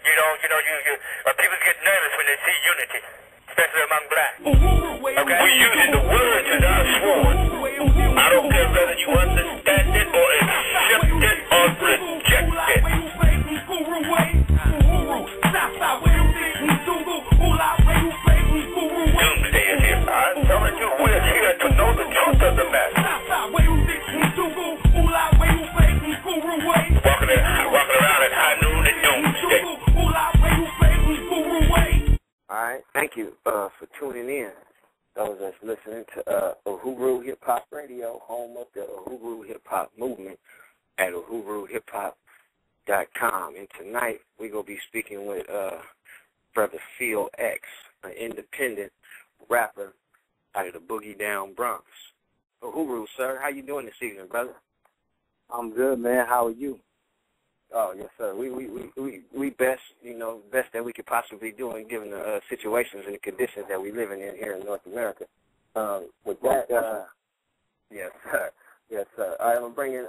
People get nervous when they see unity, especially among blacks. Okay? We using the words that are sworn. I don't care whether you understand it or accept it or reject it. Doomsday is here. I'm telling you, we're here to know the truth of the matter. Walking around at high noon at doomsday. All right, thank you for tuning in. Those that's listening to Uhuru Hip Hop Radio, home of the Uhuru Hip Hop movement at uhuruhiphop.com. And tonight we're going to be speaking with Brother Phil X, an independent rapper out of the Boogie Down Bronx. Uhuru, sir, how you doing this evening, brother? I'm good, man. How are you? Oh, yes, sir. We best, best that we could possibly do, given the situations and the conditions that we living in here in North America. With that, yes, sir. Yes, sir. I'm bringing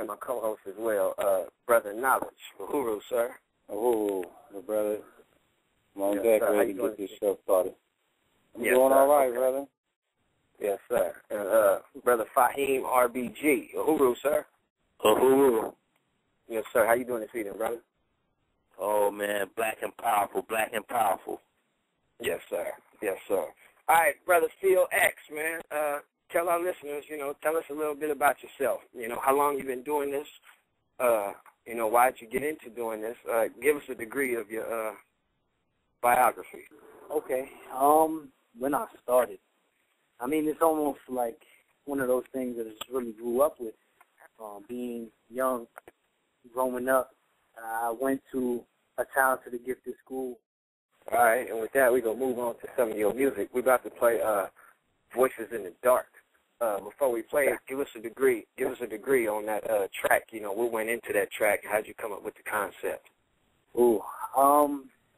my co-host as well, Brother Knowledge. Uhuru, sir. Uhuru, my brother. I'm on yes, deck sir. ready to get this show started. I'm yes, doing sir. all right, okay. brother. Yes, sir. And Brother Fahim RBG. Uhuru, sir. Uhuru. Yes, sir. How you doing this evening, brother? Oh, man, black and powerful, black and powerful. Yes, sir. Yes, sir. All right, Brother Phil X, man. Tell our listeners, tell us a little bit about yourself. How long you've been doing this. Why did you get into doing this? Give us a degree of your biography. Okay. When I started, I mean, it's almost like one of those things that I just really grew up with. Being young, growing up, I went to a talented and gifted school. All right, and with that, we're going to move on to some of your music. We're about to play Voices in the Dark. Before we play it, give us a degree on that track. What went into that track? How'd you come up with the concept?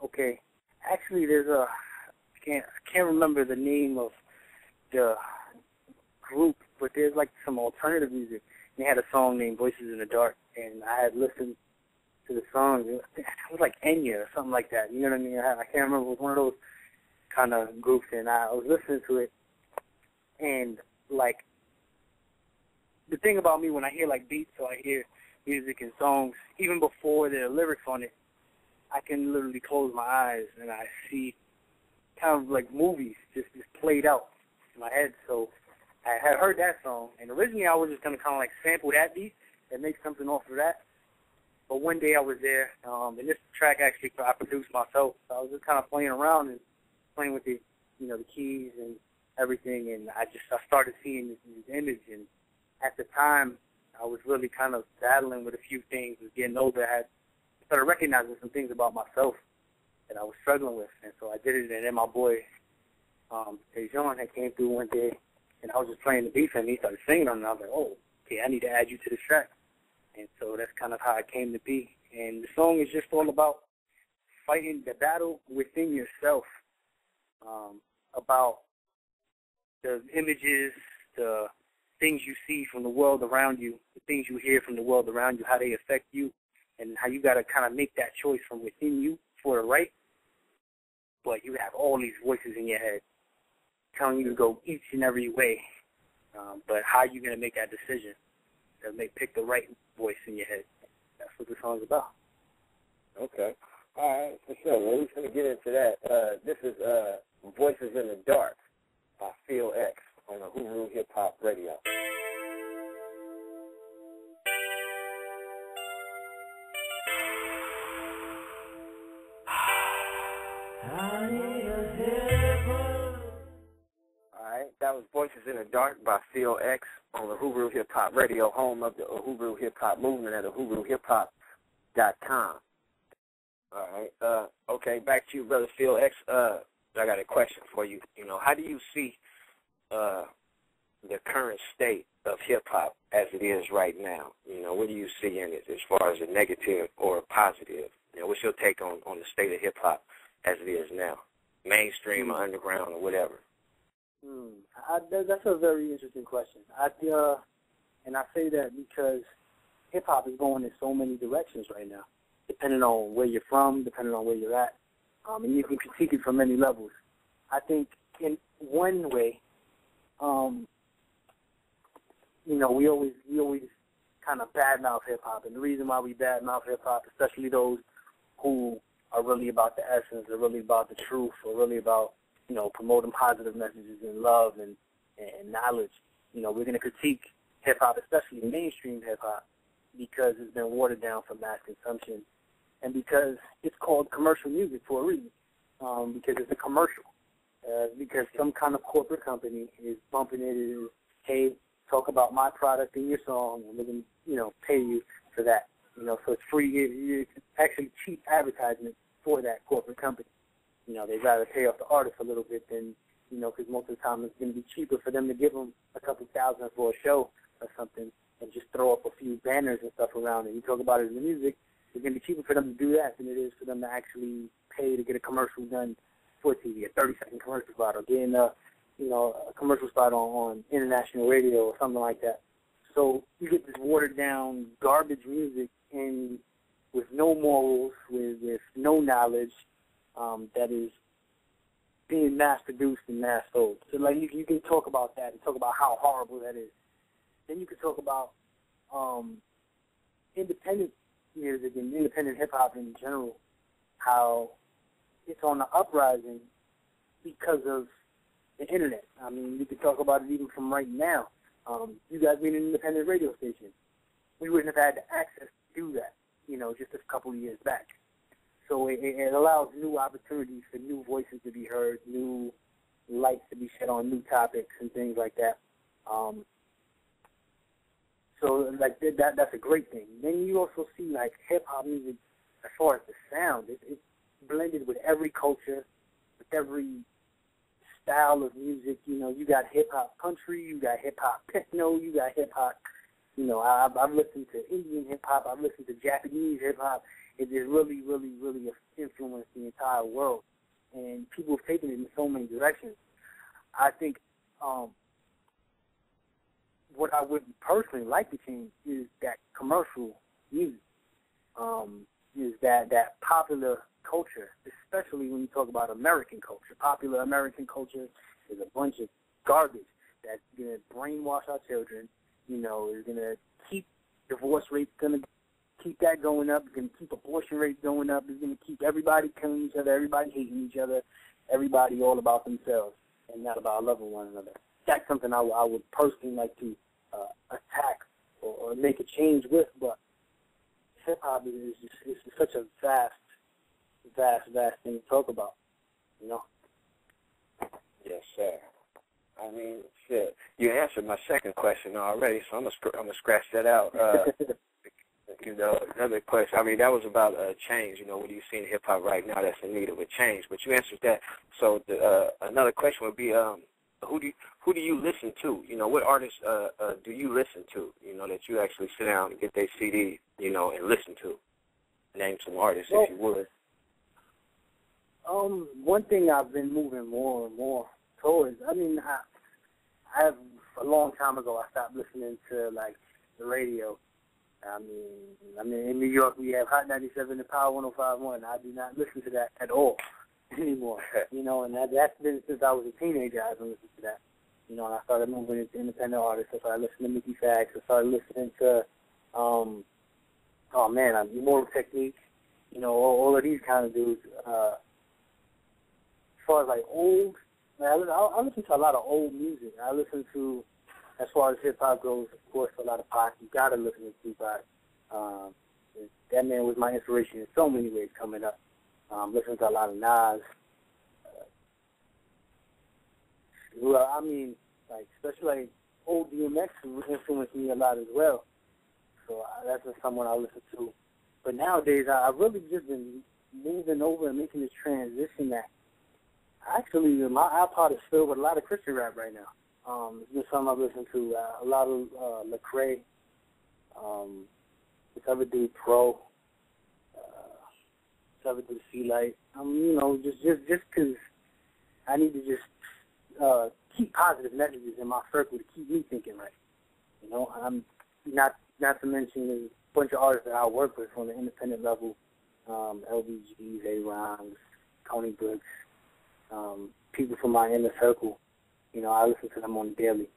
Okay. Actually, there's I can't remember the name of the group, but there's like some alternative music. They had a song named Voices in the Dark, and I had listened to the song. It was like Enya or something like that. You know what I mean? I can't remember. It was one of those kind of groups, and I was listening to it. And, like, the thing about me, when I hear, like, beats or I hear music and songs, even before there are lyrics on it, I can literally close my eyes and I see kind of like movies just played out in my head. So I had heard that song, and originally I was just going to kind of like sample that beat and make something off of that. But one day I was there, and this track actually I produced myself. So I was just kind of playing around and playing with the, the keys and everything, and I started seeing this image. And at the time, I was really kind of battling with a few things. I was getting older. I started recognizing some things about myself that I was struggling with, and so I did it. And then my boy, Dejon, had came through one day, and I was just playing the beat, and he started singing on it, and I was like, oh, okay, I need to add you to this track. And so that's kind of how it came to be. And the song is just all about fighting the battle within yourself, about the images, the things you see from the world around you, the things you hear from the world around you, how they affect you, and how you got to kind of make that choice from within you for the right. But you have all these voices in your head telling you to go each and every way. But how are you going to make that decision to pick the right voice in your head? That's what the song's about. Okay. All right, for sure. Well, we're going to get into that. This is Voices in the Dark by Phil X on the Uhuru Hip Hop Radio. That was Voices in the Dark by Phil X on the Uhuru Hip Hop Radio, home of the Uhuru Hip Hop movement at uhuruhiphop.com. All right. Okay, back to you, Brother Phil X. I got a question for you. How do you see the current state of hip-hop as it is right now? What do you see in it as far as a negative or a positive? What's your take on the state of hip-hop as it is now, mainstream or underground or whatever? That's a very interesting question. And I say that because hip-hop is going in so many directions right now. depending on where you're from, depending on where you're at. And you can critique it from many levels. I think in one way, we always kind of badmouth hip-hop. And the reason why we badmouth hip-hop, especially those who are really about the essence, are really about the truth, or really about, promoting positive messages and love and knowledge. We're going to critique hip-hop, especially mainstream hip-hop, because it's been watered down for mass consumption, and because it's called commercial music for a reason, because it's a commercial, because some kind of corporate company is bumping it and, hey, talk about my product in your song, and we're going to, pay you for that. So it's free. It's actually cheap advertisement for that corporate company. They'd rather pay off the artist a little bit than, because most of the time it's going to be cheaper for them to give them a couple thousand for a show or something and just throw up a few banners and stuff around it. You talk about it in the music, it's going to be cheaper for them to do that than it is for them to actually pay to get a commercial done for TV, a 30-second commercial spot, or getting a commercial spot on international radio or something like that. So you get this watered-down garbage music and with no morals, with no knowledge, that is being mass-produced and mass-sold. So, you can talk about that and talk about how horrible that is. Then you can talk about independent music and independent hip-hop in general, how it's on the uprising because of the Internet. I mean, we could talk about it even from right now. You guys being an independent radio station, we wouldn't have had the access to do that, just a couple of years back. So it allows new opportunities for new voices to be heard, new lights to be shed on new topics and things like that. So that's a great thing. Then you also see hip-hop music as far as the sound. It's blended with every culture, with every style of music. You got hip-hop country, you got hip-hop techno, you got hip-hop, I've listened to Indian hip-hop, I've listened to Japanese hip-hop. It has really, really, really influenced the entire world. And people have taken it in so many directions. I think what I would personally like to change is that commercial music, is that popular culture, especially when you talk about American culture. Popular American culture is a bunch of garbage that's going to brainwash our children, is going to keep divorce rates going to keep that going up. It's going to keep abortion rates going up. It's going to keep everybody killing each other, everybody hating each other, everybody all about themselves and not about loving one another. That's something I would personally like to attack or make a change with, but hip-hop is such a vast thing to talk about, Yes, sir. I mean, shit. You answered my second question already, so I'm gonna scratch that out. Another question. I mean, that was about change. What do you see in hip hop right now that's in need of a change? But you answered that. So another question would be, who do you listen to? What artists do you listen to? That you actually sit down and get their CD, and listen to. Name some artists if you would. One thing I've been moving more and more towards. I mean, I have a long time ago I stopped listening to the radio. I mean, in New York we have Hot 97 and Power 105.1. I do not listen to that at all anymore. And that's been since I was a teenager. I haven't listened to that. And I started moving into independent artists. I started listening to Mickey Fax. I started listening to, Immortal Technique. All of these kind of dudes. As far as old, I listen to a lot of old music. I listen to, as far as hip-hop goes, of course, a lot of Pac. You got to listen to Tupac. That man was my inspiration in so many ways coming up. Listening to a lot of Nas. Especially old DMX influenced me a lot as well. So that's just someone I listen to. But nowadays, I've really just been moving over and making this transition that actually my iPod is filled with a lot of Christian rap right now. It's been something I've listened to, a lot of Lecrae, this other dude, Pro, this other dude, c-lite. Just because I need to just keep positive messages in my circle to keep me thinking right. I'm not to mention there's a bunch of artists that I work with on the independent level LBGs, A-Rhymes, Tony Brooks, people from my inner circle. You know, I listen to them on the daily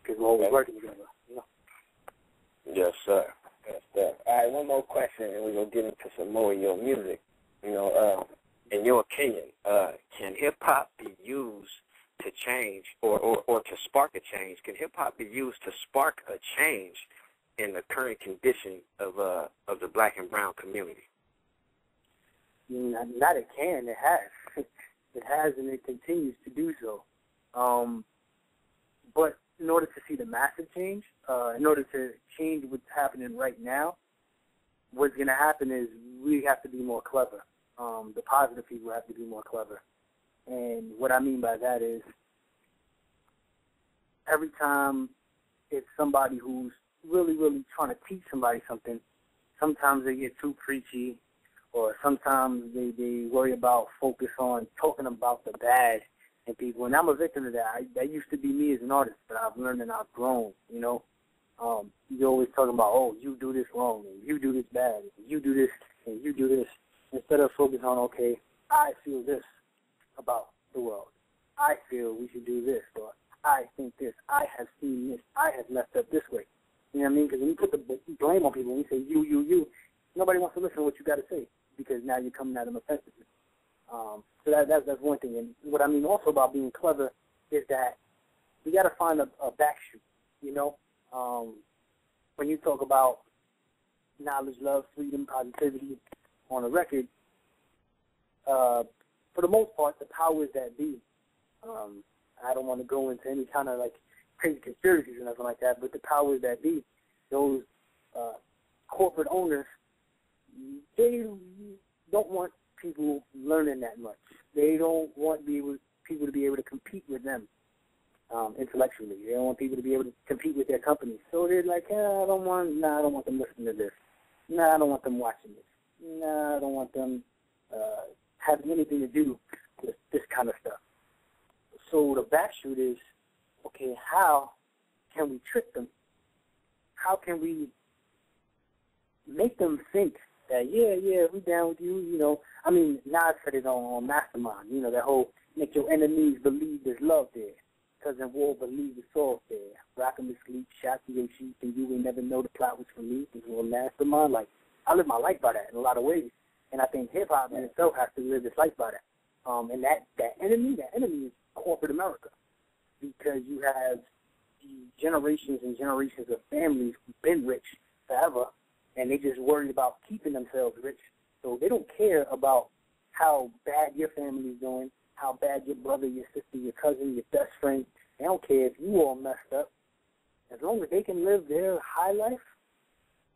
because we're always working together, you know. Yes, sir. Yes, sir. All right, one more question, and we're going to get into some more of your music. You know, in your opinion, can hip-hop be used to change or to spark a change? Can hip-hop be used to spark a change in the current condition of the black and brown community? Not it can, it has. It has, and it continues to do so. But in order to see the massive change, in order to change what's happening right now, what's going to happen is we have to be more clever. The positive people have to be more clever. And what I mean by that is every time it's somebody who's really, really trying to teach somebody something, sometimes they get too preachy, or sometimes they worry about focus on talking about the bad in people. And I'm a victim of that. That used to be me as an artist, but I've learned and I've grown, you know. You're always talking about, oh, you do this wrong, and you do this bad, and you do this, and you do this, instead of focusing on, okay, I feel this about the world. I feel we should do this, or I think this. I have seen this. I have messed up this way. You know what I mean? Because when you put the blame on people, when you say you, nobody wants to listen to what you got to say because now you're coming at them offensively. So that's one thing. And what I mean also about being clever is that we got to find a backshoot, you know? When you talk about knowledge, love, freedom, positivity on a record, for the most part, the powers that be, I don't want to go into any kind of like crazy conspiracies or nothing like that, but the powers that be, those corporate owners, they don't want people learning that much. They don't want people to be able to compete with them intellectually. They don't want people to be able to compete with their companies. So they're like, I don't want them listening to this. I don't want them watching this. I don't want them having anything to do with this kind of stuff. So the backshoot is, okay, how can we trick them? How can we make them think that, yeah, we down with you, you know. I mean, Nas said it on Mastermind, you know, that whole make your enemies believe there's love there. Cousin War believe it's all there. Rockin' to sleep, shot to your sheep, and you will never know the plot was for me. This was a Mastermind. Like, I live my life by that in a lot of ways. And I think hip-hop in itself has to live its life by that. And that enemy is corporate America. Because you have generations and generations of families who've been rich forever, and they just worry about keeping themselves rich. So they don't care about how bad your family's doing, how bad your brother, your sister, your cousin, your best friend. They don't care if you all messed up. As long as they can live their high life,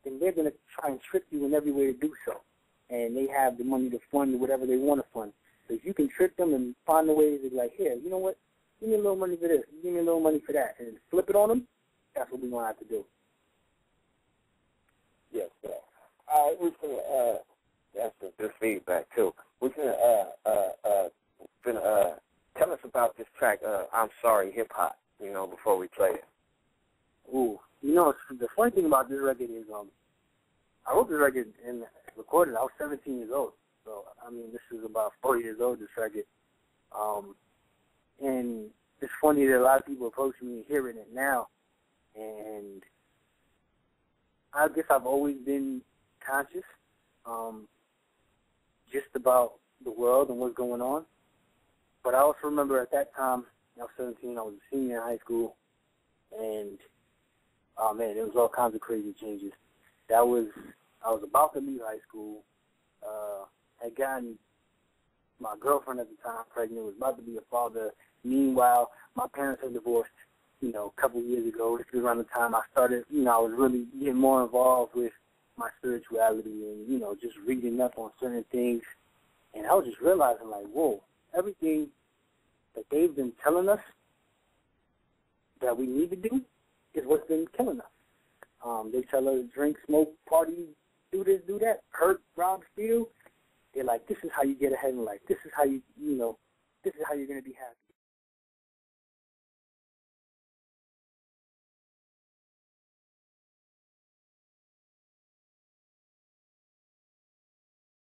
then they're going to try and trick you in every way to do so. And they have the money to fund whatever they want to fund. So if you can trick them and find a way to be like, here, you know what, give me a little money for this, give me a little money for that, and flip it on them, that's what we're going to have to do. Yes, sir. All right, we can, that's some good feedback, too. We can, tell us about this track, I'm Sorry, Hip Hop, you know, before we play it. Ooh, you know, the funny thing about this record is, I wrote this record and recorded it. I was 17 years old. So, I mean, this is about 4 years old, this record. And it's funny that a lot of people approach me hearing it now. And I guess I've always been conscious just about the world and what's going on. But I also remember at that time, I was 17, I was a senior in high school, and, oh man, there was all kinds of crazy changes. I was about to leave high school, had gotten my girlfriend at the time pregnant, was about to be a father. Meanwhile, my parents had divorced, you know, a couple of years ago. This was around the time I started, you know, I was really getting more involved with my spirituality and, you know, just reading up on certain things. And I was just realizing, like, whoa, everything that they've been telling us that we need to do is what's been killing us. They tell us drink, smoke, party, do this, do that, hurt, rob, steal. They're like, this is how you get ahead in life. This is how you know, this is how you're going to be happy.